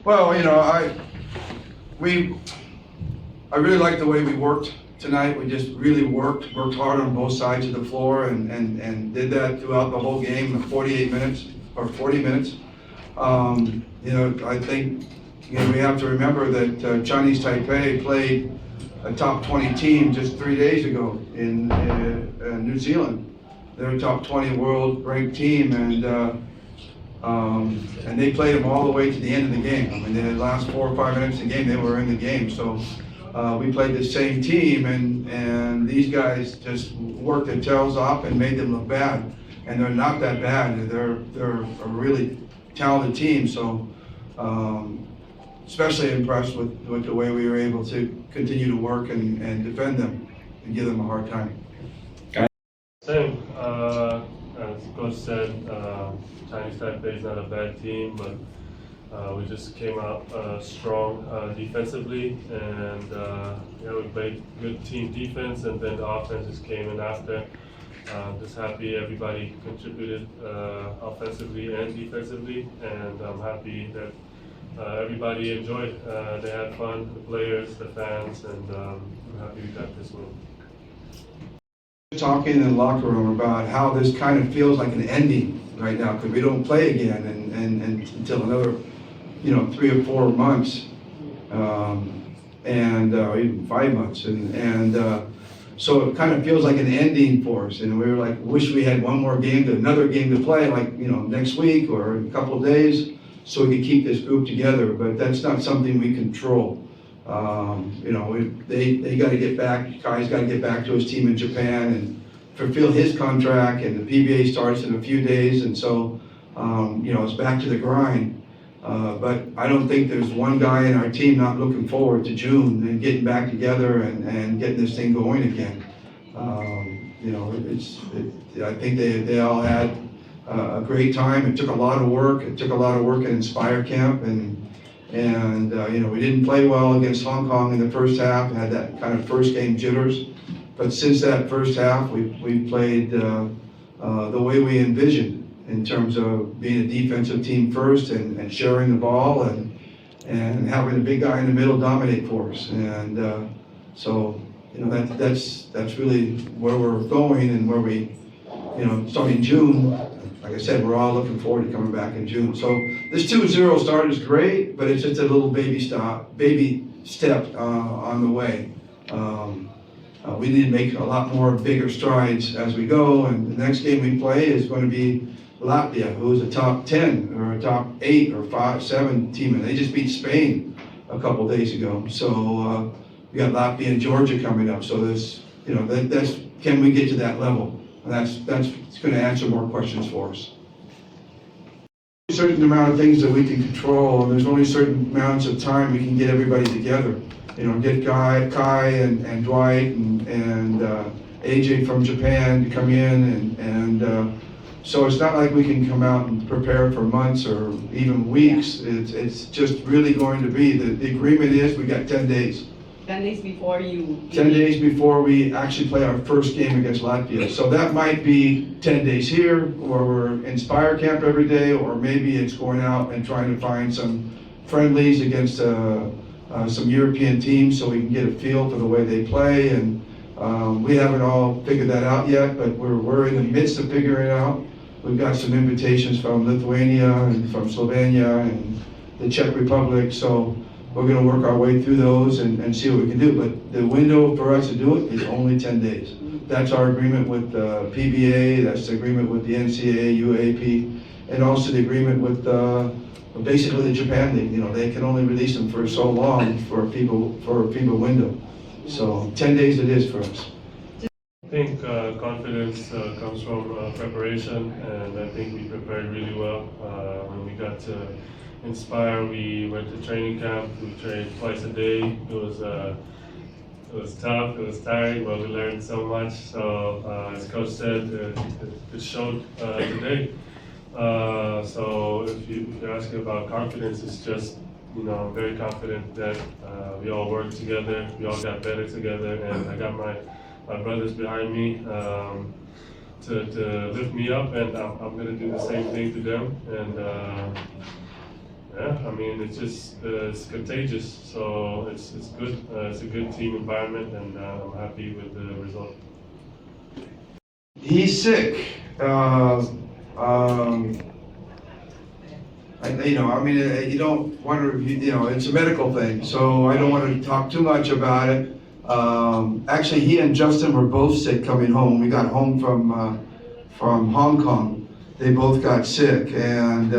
Well, I really like the way we worked tonight. We just really worked hard on both sides of the floor and did that throughout the whole game, the 48 minutes or 40 minutes. I think, we have to remember that Chinese Taipei played a top 20 team just 3 days ago in New Zealand. They're a top 20 world ranked team, and they played them all the way to the end of the game. I mean, the last 4 or 5 minutes of the game, they were in the game. So we played the same team, and these guys just worked their tails off and made them look bad. And they're not that bad. They're a really talented team. So especially impressed with the way we were able to continue to work and defend them and give them a hard time. Same. As Coach said, Chinese Taipei is not a bad team, but we just came out strong defensively, and we played good team defense, and then the offense just came in after. Just happy everybody contributed offensively and defensively, and I'm happy that everybody enjoyed. They had fun, the players, the fans, and I'm happy we got this win. Talking in the locker room about how this kind of feels like an ending right now because we don't play again and until another 3 or 4 months and even 5 months and so it kind of feels like an ending for us, and we were like, wish we had one more game, another game to play, like next week or in a couple of days, so we could keep this group together. But that's not something we control. They got to get back. Kai's got to get back to his team in Japan and fulfill his contract, and the PBA starts in a few days, and so it's back to the grind. But I don't think there's one guy in our team not looking forward to June and getting back together and getting this thing going again. I think they all had a great time. It took a lot of work. It took a lot of work in Inspire Camp, and we didn't play well against Hong Kong in the first half. Had that kind of first game jitters, but since that first half, we played the way we envisioned in terms of being a defensive team first and sharing the ball and having a big guy in the middle dominate for us. And so that's really where we're going and where we starting June. Like I said, we're all looking forward to coming back in June. So this 2-0 start is great, but it's just a little baby step on the way. We need to make a lot more bigger strides as we go, and the next game we play is going to be Latvia, who's a top 10 or a top 8 or 5, 7 team, and they just beat Spain a couple days ago. So we got Latvia and Georgia coming up. So there's, that's can we get to that level? And that's going to answer more questions for us. A certain amount of things that we can control, and there's only certain amounts of time we can get everybody together. Get Kai and Dwight and AJ from Japan to come in, and so it's not like we can come out and prepare for months or even weeks. It's just really going to be, the agreement is we got 10 days. 10 days before you... 10 days before we actually play our first game against Latvia. So that might be 10 days here, or we're in Inspire Camp every day, or maybe it's going out and trying to find some friendlies against some European teams so we can get a feel for the way they play. And we haven't all figured that out yet, but we're in the midst of figuring it out. We've got some invitations from Lithuania and from Slovenia and the Czech Republic, so we're going to work our way through those and see what we can do. But the window for us to do it is only 10 days. That's our agreement with PBA, that's the agreement with the NCAA, UAP, and also the agreement with basically the Japan League. They can only release them for so long for a FIBA window. So 10 days it is for us. I think confidence comes from preparation, and I think we prepared really well. When we got to Inspire, we went to training camp. We trained twice a day. It was tough, it was tiring, but we learned so much. So as Coach said, it showed today. So if you're asking about confidence, it's just, I'm very confident that we all worked together, we all got better together, and I got my brothers behind me to lift me up, and I'm going to do the same thing to them. Yeah, I mean, it's contagious, so it's good. It's a good team environment, and I'm happy with the result. He's sick. You don't want to, it's a medical thing, so I don't want to talk too much about it. Actually, he and Justin were both sick coming home. We got home from Hong Kong. They both got sick, and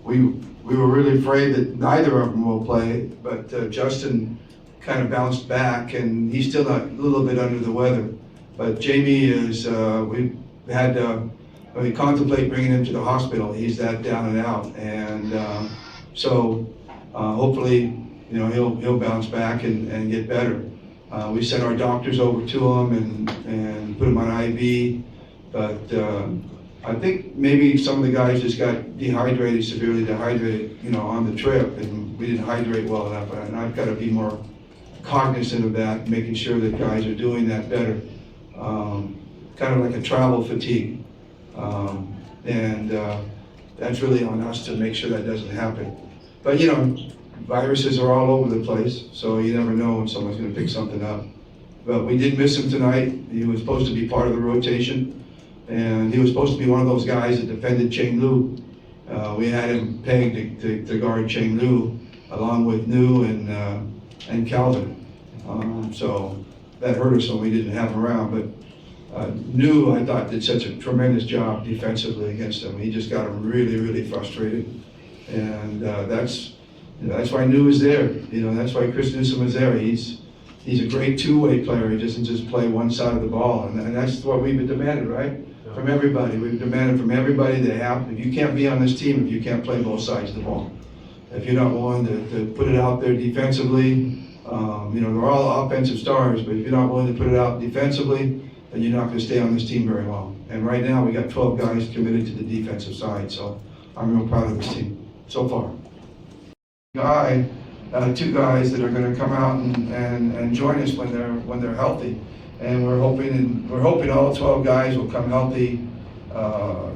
we were really afraid that neither of them will play. But Justin kind of bounced back, and he's still a little bit under the weather. But Jamie is. We contemplate bringing him to the hospital. He's that down and out, and so hopefully, he'll bounce back and get better. We sent our doctors over to him and put him on IV, but I think maybe some of the guys just got severely dehydrated, on the trip, and we didn't hydrate well enough. And I've got to be more cognizant of that, making sure that guys are doing that better. Kind of like a travel fatigue. That's really on us to make sure that doesn't happen. But viruses are all over the place, so you never know when someone's going to pick something up. But we did miss him tonight. He was supposed to be part of the rotation, and he was supposed to be one of those guys that defended Cheng Lu. We had him pegged to guard Cheng Lu, along with Nu and Calvin. So that hurt us when we didn't have him around. But Nu, I thought, did such a tremendous job defensively against him. He just got him really, really frustrated, and that's why Nu is there. That's why Chris Newsom is there. He's a great two-way player. He doesn't just play one side of the ball, and that's what we've demanded, right? Yeah. From everybody. We've demanded from everybody that if you can't be on this team, if you can't play both sides of the ball, if you're not willing to put it out there defensively, they're all offensive stars, but if you're not willing to put it out defensively, then you're not going to stay on this team very long. And right now, we got 12 guys committed to the defensive side, so I'm real proud of this team so far. Two guys that are going to come out and join us when they're healthy, and we're hoping all 12 guys will come healthy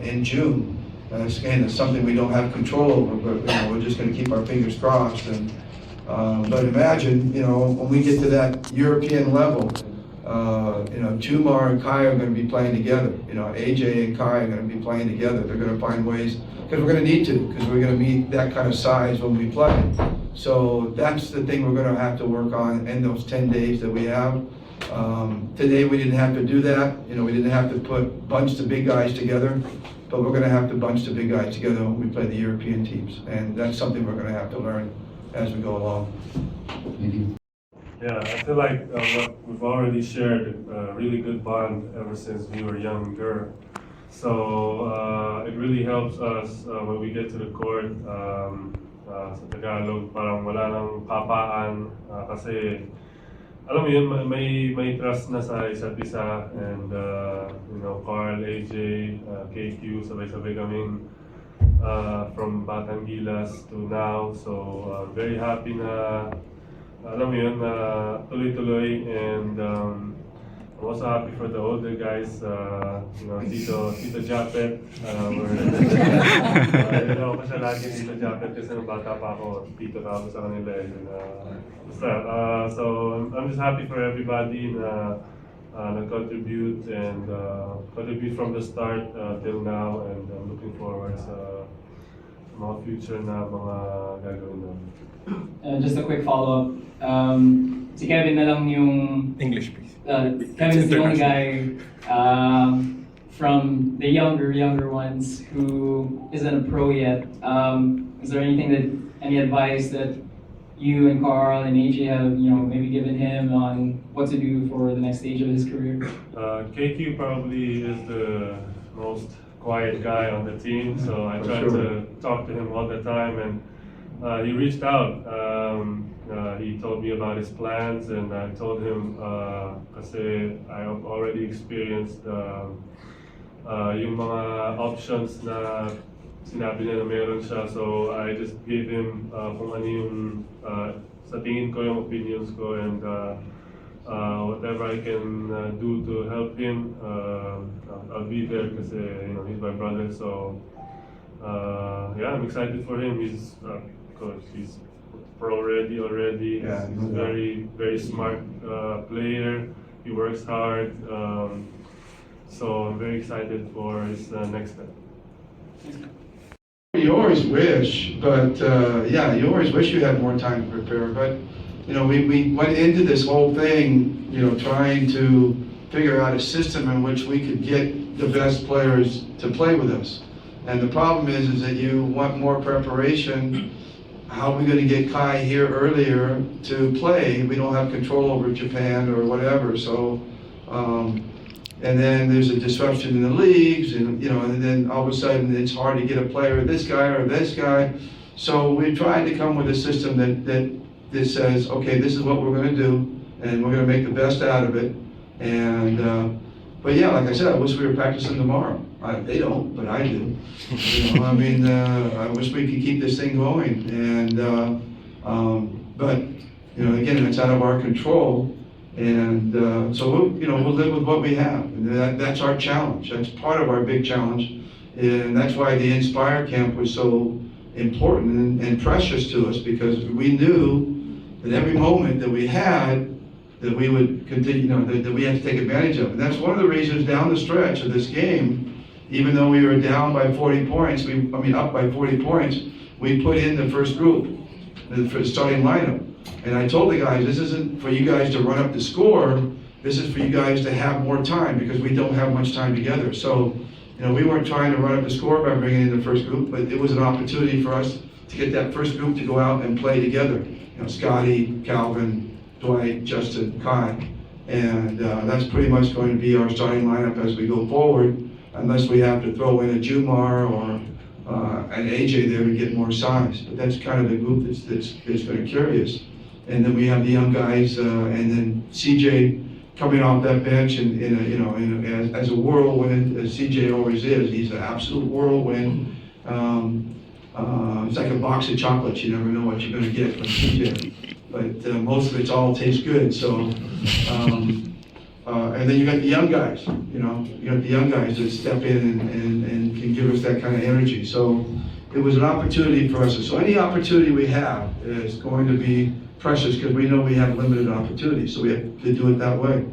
in June. It's something we don't have control over, but we're just going to keep our fingers crossed. But imagine, when we get to that European level. Jumar and Kai are going to be playing together. AJ and Kai are going to be playing together. They're going to find ways, because we're going to need to, because we're going to meet that kind of size when we play. So that's the thing we're going to have to work on in those 10 days that we have. Today we didn't have to do that. We didn't have to bunch the big guys together, but we're going to have to bunch the big guys together when we play the European teams. And that's something we're going to have to learn as we go along. Thank you. Yeah, I feel like what we've already shared a really good bond ever since we were younger. So it really helps us when we get to the court. Sa Tagalog, parang wala nang papaan kasi alam mo yun, may trust na sa isa't isa, and Carl, AJ, KQ, sabay-sabay kaming from Batang Gilas to now. So very happy na alam mo yun, tuloy-tuloy, and I'm also happy for the older guys, Tito Japet. Niloko ko siya lagi, Tito Japet, kasi nung bata pa ako, Tito na ako sa kanila. So I'm just happy for everybody na nag-contribute and contribute from the start till now, and I'm looking forward sa mga future na mga gagawin namin. Just a quick follow-up. Si Kevin na lang yung... English, please. Kevin's the only guy from the younger ones who isn't a pro yet. Is there any advice that you and Carl and AJ have, maybe given him on what to do for the next stage of his career? KQ probably is the most quiet guy on the team, so I try to talk to him all the time, and he reached out. He told me about his plans, and I told him kasi I have already experienced yung mga options na sinabi niya na meron siya, so I just gave him kung ano yung sa tingin ko yung opinions ko, and whatever I can do to help him, I'll be there kasi he's my brother. So Yeah, I'm excited for him. He's coach. He's pro already. Yeah, He's a very smart player. He works hard. So I'm very excited for his next step. You always wish, but yeah, you always wish you had more time to prepare. But you know, we went into this whole thing, you know, trying to figure out a system in which we could get the best players to play with us. And the problem is that you want more preparation. How are we going to get Kai here earlier to play? We don't have control over Japan or whatever. So, and then there's a disruption in the leagues, and you know, and then all of a sudden it's hard to get a player, this guy or this guy. So we tried to come with a system that says, okay, this is what we're going to do, and we're going to make the best out of it. And but yeah, like I said, I wish we were practicing tomorrow. They don't, but I do. You know, I mean, I wish we could keep this thing going. And but you know, again, it's out of our control. And so we'll, you know, we'll live with what we have. And that's our challenge. That's part of our big challenge. And that's why the Inspire Camp was so important and precious to us, because we knew that every moment that we had, that we would continue, you know, that we had to take advantage of. And that's one of the reasons down the stretch of this game, even though we were down by 40 points, up by 40 points, we put in the first group, the starting lineup. And I told the guys, this isn't for you guys to run up the score, this is for you guys to have more time, because we don't have much time together. So, you know, we weren't trying to run up the score by bringing in the first group, but it was an opportunity for us to get that first group to go out and play together. You know, Scotty, Calvin, Dwight, Justin, Kai. And that's pretty much going to be our starting lineup as we go forward, unless we have to throw in a Jumar or an AJ there to get more size. But that's kind of the group that's going to carry us. And then we have the young guys, and then CJ coming off that bench and as a whirlwind, as CJ always is. He's an absolute whirlwind. It's like a box of chocolates. You never know what you're going to get from CJ. But most of it all tastes good. So, and then you got the young guys. You know, you got the young guys that step in and can give us that kind of energy. So it was an opportunity for us. So any opportunity we have is going to be precious, because we know we have limited opportunities, so we have to do it that way.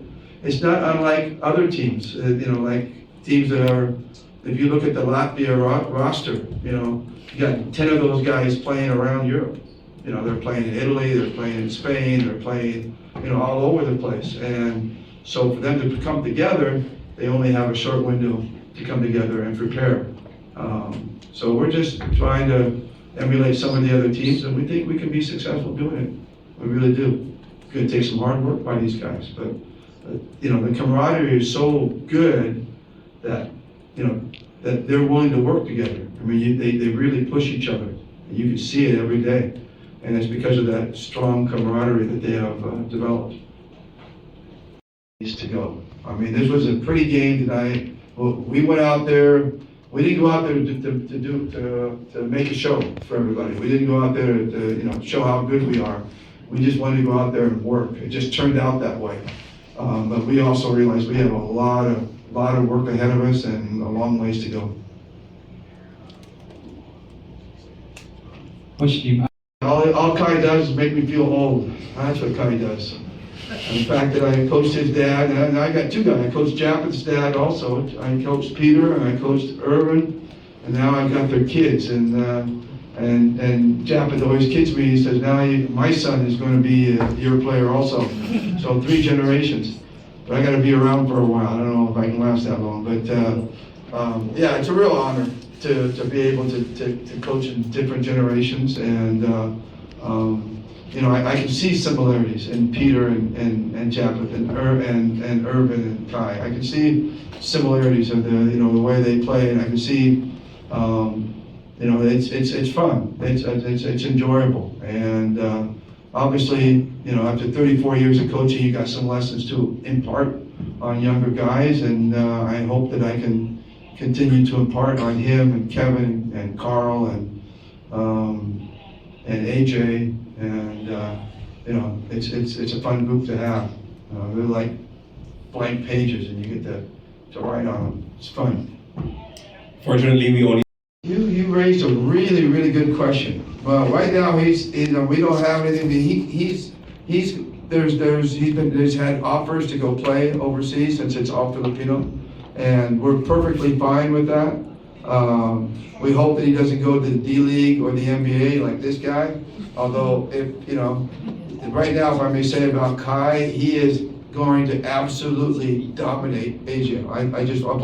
It's not unlike other teams, you know, like teams that are, if you look at the Latvia roster, you know, you got 10 of those guys playing around Europe. You know, they're playing in Italy, they're playing in Spain, they're playing, you know, all over the place. And so for them to come together, they only have a short window to come together and prepare. So we're just trying to emulate some of the other teams, and we think we can be successful doing it. We really do. It's going to take some hard work by these guys, but you know, the camaraderie is so good that, you know, that they're willing to work together. I mean, they really push each other. And you can see it every day, and it's because of that strong camaraderie that they have developed. To go. I mean, this was a pretty game tonight. We went out there. We didn't go out there to make a show for everybody. We didn't go out there to, you know, show how good we are. We just wanted to go out there and work. It just turned out that way. But we also realized we have a lot of work ahead of us and a long ways to go. All Kai does is make me feel old. That's what Kai does. And the fact that I coached his dad, and I got two guys. I coached Japeth's dad also. I coached Peter, and I coached Irvin, and now I've got their kids. And Japeth always kids me. He says, now my son is going to be your player also. So 3 generations. But I got to be around for a while. I don't know if I can last that long. But yeah, it's a real honor to be able to coach in different generations. And you know, I can see similarities in Peter and Japeth and Irvin and Kai. I can see similarities of the way they play, and I can see you know, it's fun. It's enjoyable, and obviously, you know, after 34 years of coaching, you got some lessons to impart on younger guys, and I hope that I can continue to impart on him and Kevin and Carl and AJ, and you know, it's a fun group to have. They're like blank pages, and you get to write on them. It's fun. Fortunately, we only. You raised a really, really good question. Well, right now, we don't have anything, he's had offers to go play overseas since it's all Filipino, and we're perfectly fine with that. We hope that he doesn't go to the D-League or the NBA like this guy, although right now, if I may say about Kai, he is going to absolutely dominate Asia. I've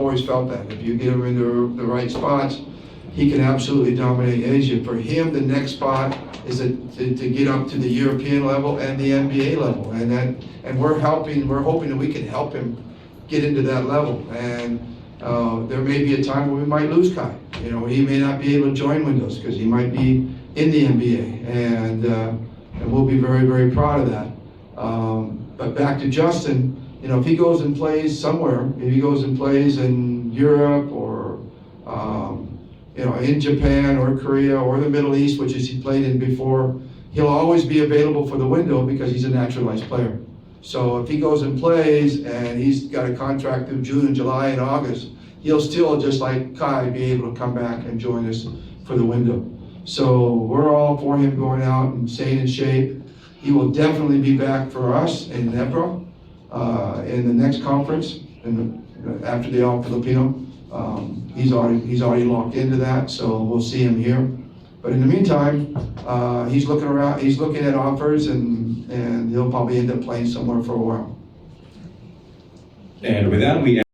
always felt that. If you get him into the right spots, he can absolutely dominate Asia. For him, the next spot is to get up to the European level and the NBA level, and we're hoping that we can help him get into that level. And there may be a time where we might lose Kai. He may not be able to join Windows because he might be in the NBA, and we'll be very, very proud of that. But back to Justin, if he goes and plays somewhere, if he goes and plays in Europe or in Japan or Korea or the Middle East, which he played in before, he'll always be available for the window because he's a naturalized player. So if he goes and plays and he's got a contract through June and July and August, he'll still, just like Kai, be able to come back and join us for the window. So we're all for him going out and staying in shape. He will definitely be back for us in Nebra in the next conference after the All Filipino. He's already locked into that, so we'll see him here. But in the meantime, he's looking around. He's looking at offers, and he'll probably end up playing somewhere for a while. And with that, we